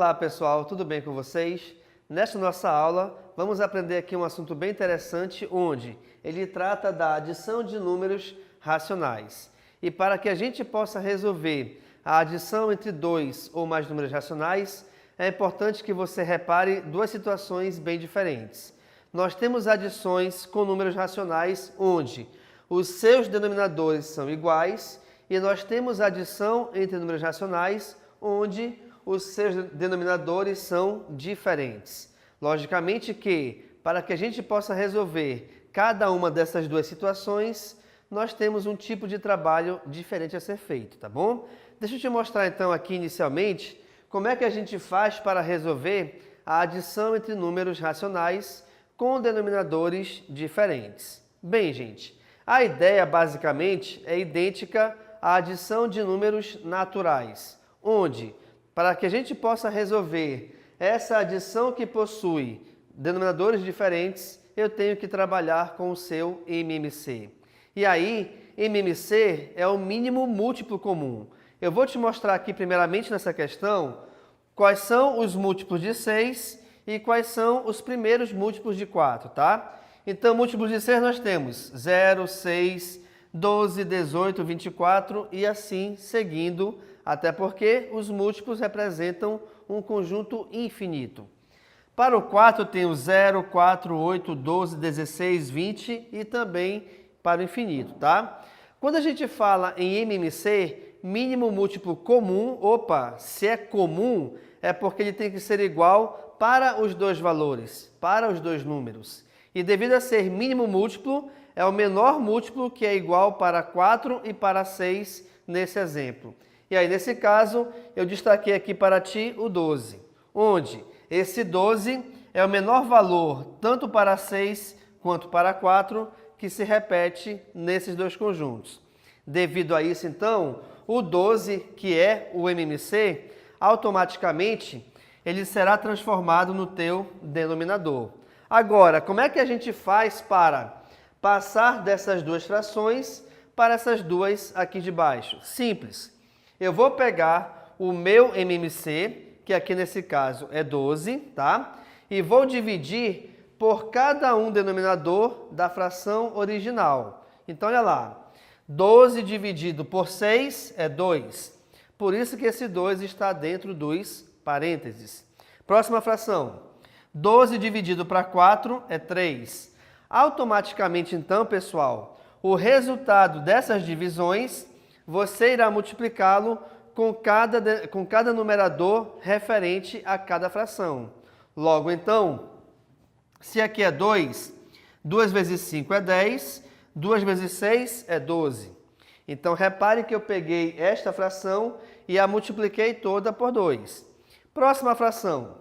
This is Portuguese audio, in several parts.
Olá pessoal, tudo bem com vocês? Nesta nossa aula, vamos aprender aqui um assunto bem interessante, onde ele trata da adição de números racionais. E para que a gente possa resolver a adição entre dois ou mais números racionais, é importante que você repare duas situações bem diferentes. Nós temos adições com números racionais, onde os seus denominadores são iguais, e nós temos adição entre números racionais, onde os seus denominadores são diferentes. Logicamente que, para que a gente possa resolver cada uma dessas duas situações, nós temos um tipo de trabalho diferente a ser feito, tá bom? Deixa eu te mostrar então aqui inicialmente como é que a gente faz para resolver a adição entre números racionais com denominadores diferentes. Bem, gente, a ideia basicamente é idêntica à adição de números naturais, onde, para que a gente possa resolver essa adição que possui denominadores diferentes, eu tenho que trabalhar com o seu MMC. E aí, MMC é o mínimo múltiplo comum. Eu vou te mostrar aqui primeiramente nessa questão quais são os múltiplos de 6 e quais são os primeiros múltiplos de 4, tá? Então, múltiplos de 6 nós temos 0, 6, 12, 18, 24 e assim seguindo, até porque os múltiplos representam um conjunto infinito. Para o 4 eu tenho 0, 4, 8, 12, 16, 20 e também para o infinito, tá? Quando a gente fala em MMC, mínimo múltiplo comum, se é comum, é porque ele tem que ser igual para os dois valores, para os dois números. E devido a ser mínimo múltiplo, é o menor múltiplo que é igual para 4 e para 6 nesse exemplo. E aí, nesse caso, eu destaquei aqui para ti o 12, onde esse 12 é o menor valor tanto para 6 quanto para 4, que se repete nesses dois conjuntos. Devido a isso, então, o 12, que é o MMC, automaticamente ele será transformado no teu denominador. Agora, como é que a gente faz para passar dessas duas frações para essas duas aqui de baixo? Simples. Eu vou pegar o meu MMC, que aqui nesse caso é 12, tá? E vou dividir por cada um denominador da fração original. Então, olha lá. 12 dividido por 6 é 2. Por isso que esse 2 está dentro dos parênteses. Próxima fração. 12 dividido para 4 é 3. Automaticamente, então, pessoal, o resultado dessas divisões, você irá multiplicá-lo com cada numerador referente a cada fração. Logo, então, se aqui é 2, 2 vezes 5 é 10, 2 vezes 6 é 12. Então, repare que eu peguei esta fração e a multipliquei toda por 2. Próxima fração.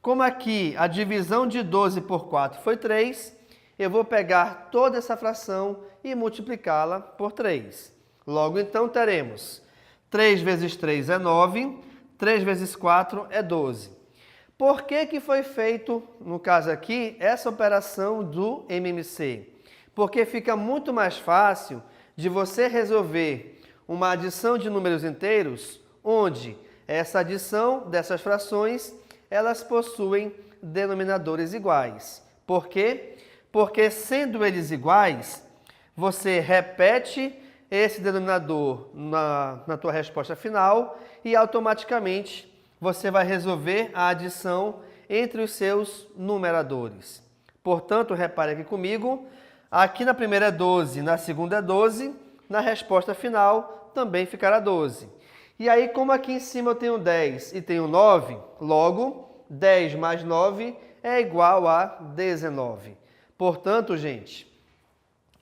Como aqui a divisão de 12 por 4 foi 3, eu vou pegar toda essa fração e multiplicá-la por 3. Logo, então, teremos 3 vezes 3 é 9, 3 vezes 4 é 12. Por que foi feito, no caso aqui, essa operação do MMC? Porque fica muito mais fácil de você resolver uma adição de números inteiros, onde essa adição dessas frações, elas possuem denominadores iguais. Por quê? Porque sendo eles iguais, você repete esse denominador na tua resposta final e automaticamente você vai resolver a adição entre os seus numeradores. Portanto, repare aqui comigo, aqui na primeira é 12, na segunda é 12, na resposta final também ficará 12. E aí, como aqui em cima eu tenho 10 e tenho 9, logo 10 mais 9 é igual a 19. Portanto, gente,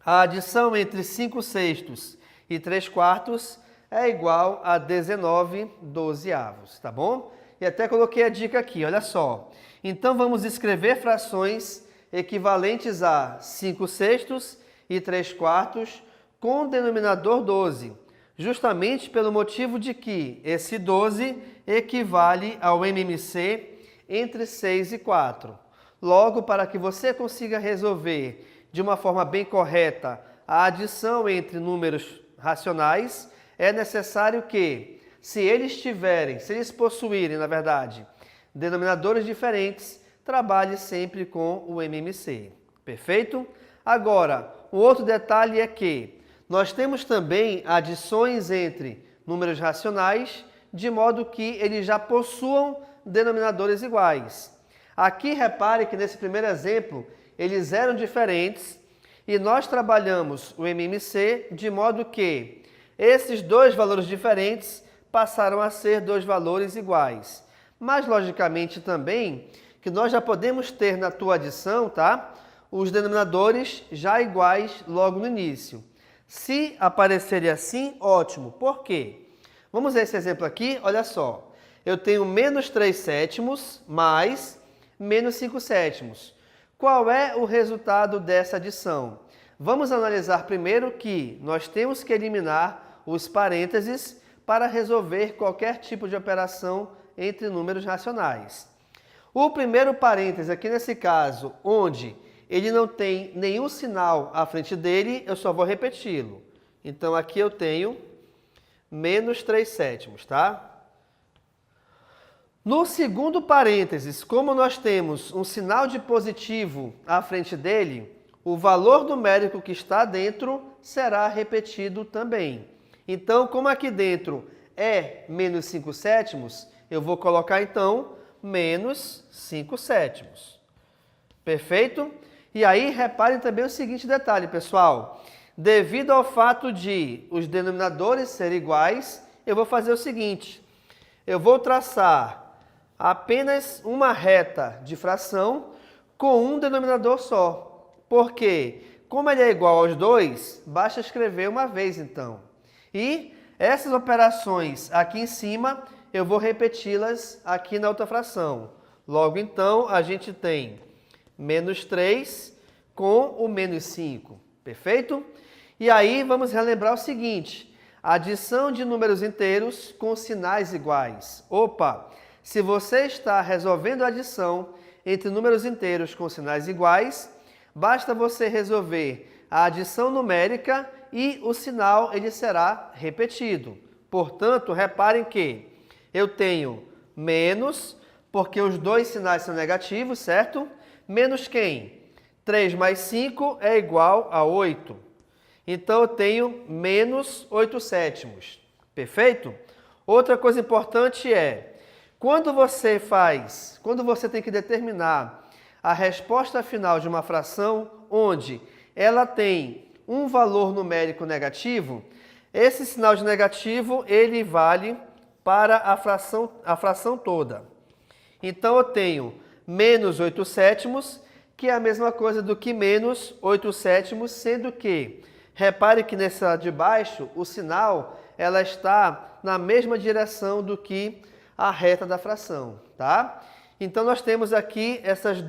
a adição entre 5 sextos e 3 quartos é igual a 19 dozeavos, tá bom? E até coloquei a dica aqui, olha só. Então, vamos escrever frações equivalentes a 5 sextos e 3 quartos com o denominador 12, justamente pelo motivo de que esse 12 equivale ao MMC entre 6 e 4. Logo, para que você consiga resolver de uma forma bem correta a adição entre números racionais, é necessário que, se eles possuírem, na verdade, denominadores diferentes, trabalhe sempre com o MMC. Perfeito? Agora, um outro detalhe é que nós temos também adições entre números racionais, de modo que eles já possuam denominadores iguais. Aqui, repare que nesse primeiro exemplo, eles eram diferentes e nós trabalhamos o MMC de modo que esses dois valores diferentes passaram a ser dois valores iguais. Mas, logicamente, também que nós já podemos ter na tua adição, tá? Os denominadores já iguais logo no início. Se aparecerem assim, ótimo. Por quê? Vamos ver esse exemplo aqui, olha só. Eu tenho menos 3 sétimos mais menos 5 sétimos. Qual é o resultado dessa adição? Vamos analisar primeiro que nós temos que eliminar os parênteses para resolver qualquer tipo de operação entre números racionais. O primeiro parêntese aqui nesse caso, onde ele não tem nenhum sinal à frente dele, eu só vou repeti-lo. Então aqui eu tenho menos 3 sétimos, tá? No segundo parênteses, como nós temos um sinal de positivo à frente dele, o valor numérico que está dentro será repetido também. Então, como aqui dentro é menos 5 sétimos, eu vou colocar então menos 5 sétimos. Perfeito? E aí, reparem também o seguinte detalhe, pessoal. Devido ao fato de os denominadores serem iguais, eu vou fazer o seguinte. Eu vou traçar apenas uma reta de fração com um denominador só. Porque, como ele é igual aos dois, basta escrever uma vez então. E essas operações aqui em cima, eu vou repeti-las aqui na outra fração. Logo então, a gente tem menos 3 com o menos 5. Perfeito? E aí, vamos relembrar o seguinte. Adição de números inteiros com sinais iguais. Opa! Se você está resolvendo a adição entre números inteiros com sinais iguais, basta você resolver a adição numérica e o sinal ele será repetido. Portanto, reparem que eu tenho menos, porque os dois sinais são negativos, certo? Menos quem? 3 mais 5 é igual a 8. Então, eu tenho menos 8 sétimos. Perfeito? Outra coisa importante é, quando você tem que determinar a resposta final de uma fração, onde ela tem um valor numérico negativo, esse sinal de negativo, ele vale para a fração toda. Então, eu tenho menos 8 sétimos, que é a mesma coisa do que menos 8 sétimos, sendo que, repare que nessa de baixo, o sinal, ela está na mesma direção do que a reta da fração, tá? Então, nós temos aqui esses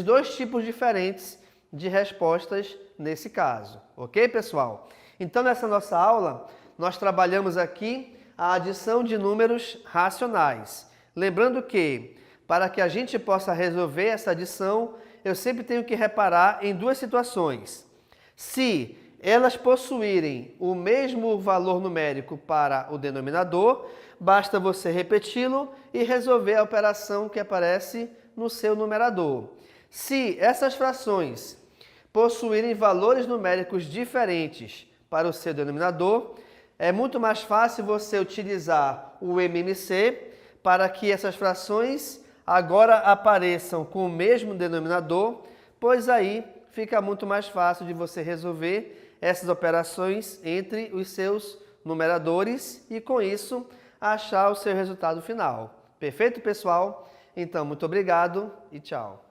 dois tipos diferentes de respostas nesse caso, ok, pessoal? Então, nessa nossa aula, nós trabalhamos aqui a adição de números racionais. Lembrando que, para que a gente possa resolver essa adição, eu sempre tenho que reparar em duas situações. Se elas possuírem o mesmo valor numérico para o denominador, basta você repeti-lo e resolver a operação que aparece no seu numerador. Se essas frações possuírem valores numéricos diferentes para o seu denominador, é muito mais fácil você utilizar o MMC para que essas frações agora apareçam com o mesmo denominador, pois aí fica muito mais fácil de você resolver essas operações entre os seus numeradores e, com isso, achar o seu resultado final. Perfeito, pessoal? Então, muito obrigado e tchau.